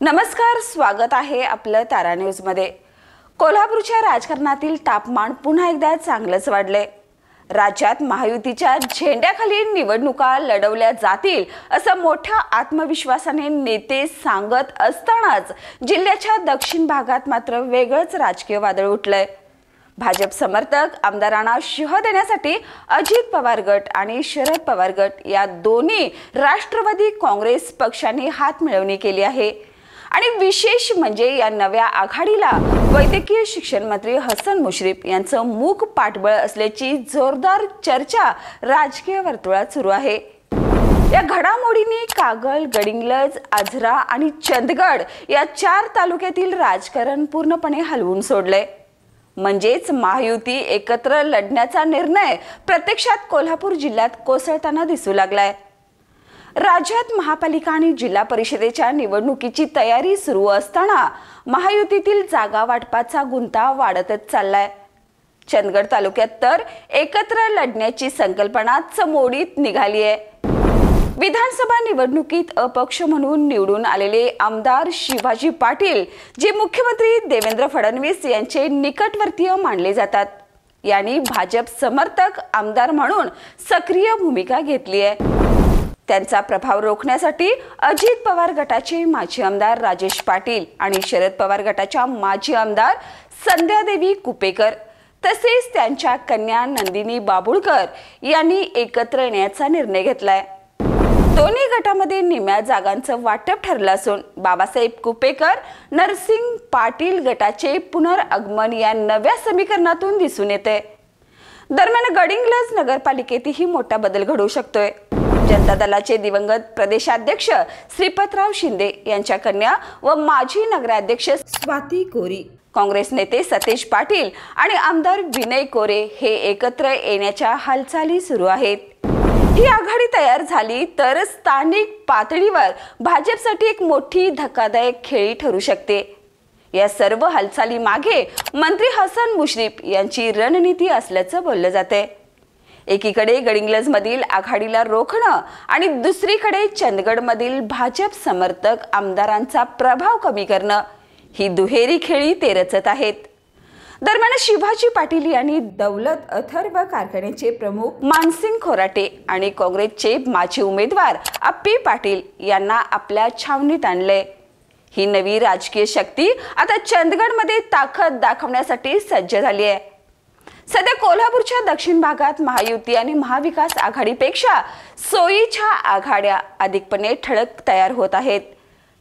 नमस्कार, स्वागत आहे आपलं तारा न्यूज मध्ये। कोल्हापूरच्या राजकारणातील तापमान पुन्हा एकदा चांगलंच वाढले। राज्यात महायुतीच्या झेंड्याखाली निवडणुका लढवल्या जातील असं मोठ्या आत्मविश्वासाने नेते सांगत असतानाच जिल्ह्याच्या दक्षिण भागात मात्र वेगळंच राजकीय वादळ उठलंय। भाजप समर्थक आमदारांना शिह देण्यासाठी अजित पवार गट आणि शरद पवार गट या दोन्ही राष्ट्रवादी काँग्रेस पक्षांनी हात मिळवणी केली आहे। आणि विशेष म्हणजे या नव्या आघाडीला वैद्यकीय शिक्षण मंत्री हसन मुश्रीफ यांचं मूक पाठबळ असल्याची जोरदार चर्चा राजकीय वर्तुळात सुरू आहे। या घडामोडींनी कागल, गडिंग्लज, आजरा आणि चंदगड या 4 तालुक्यातील राजकारण पूर्णपणे हलवून सोडले। म्हणजेच महायुती एकत्र लढण्याचा निर्णय प्रत्यक्षात कोल्हापूर जिल्ह्यात कोसळताना दिसू लागलाय। राज्यात महापालिका आणि जिल्हा परिषदेच्या निवडणुकीची तयारी सुरू असताना महायुतीतील जागा वाटपाचा गुंता वाढतच चाललाय। चंदगड तालुक्यात तर एकत्र लढण्याची संकल्पना चमोडीत निघाली आहे। विधानसभा निवडणुकीत अपक्ष म्हणून निवडून आलेले आमदार शिवाजी पाटील जे मुख्यमंत्री देवेंद्र फडणवीस यांचे निकटवर्तीय मानले जातात, यांनी भाजप समर्थक आमदार म्हणून सक्रिय भूमिका घेतली आहे। त्यांचा प्रभाव रोखण्यासाठी अजित पवार गटाचे माजी आमदार राजेश पाटील आणि शरद पवार गटाच्या माजी आमदार संध्यादेवी कुपेकर तसेच त्यांच्या कन्या नंदिनी बाबुळकर यांनी एकत्र येण्याचा निर्णय घेतलाय। दोन्ही गटामध्ये निम्या जागांचं वाटप ठरलं असून बाबासाहेब कुपेकर नरसिंग पाटील गटाचे पुनर्गमन या नव्या समीकरणातून दिसून येते। दरम्यान गडिंग्लज नगरपालिकेतही मोठा बदल घडू शकतोय। जनता दलाचे दिवंगत प्रदेशाध्यक्ष श्रीपतराव शिंदे यांच्या कन्या व माजी नगराध्यक्ष स्वाती कोरी, काँग्रेस नेते सतेज पाटील आणि आमदार विनय कोरे हे एकत्र येण्याच्या हालचाली सुरू आहेत। ही आघाडी तयार झाली तर स्थानिक पातळीवर भाजपसाठी एक मोठी धक्कादायक खेळी ठरू शकते। या सर्व हालचाली मागे मंत्री हसन मुश्रीफ यांची रणनीती असल्याचं बोललं जाते। एकीकडे गडिंग्लज मधील आघाडीला रोखणं आणि दुसरीकडे चंदगड मधील भाजप समर्थक आमदारांचा प्रभाव कमी करणं ही दुहेरी खेळी ते रचत आहेत। दरम्यान शिवाजी पाटील यांनी दौलत अथर्व कारखान्याचे प्रमुख मानसिंग खोराटे आणि काँग्रेसचे माजी उमेदवार अप्पी पाटील यांना आपल्या छावणीत आणले। ही नवी राजकीय शक्ती आता चंदगडमध्ये ताकद दाखवण्यासाठी सज्ज झाली आहे। सध्या कोल्हापूरच्या दक्षिण भागात महायुती आणि महाविकास आघाडीपेक्षा सोयीच्या आघाड्या अधिकपणे ठळक तयार होत आहेत।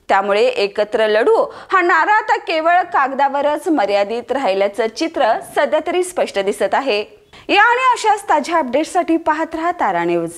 त्यामुळे एकत्र लढू हा नारा आता केवळ कागदावरच मर्यादित राहिल्याचं चित्र सध्या तरी स्पष्ट दिसत आहे। या आणि अशाच ताज्या अपडेट्ससाठी पाहत रहा तारा न्यूज।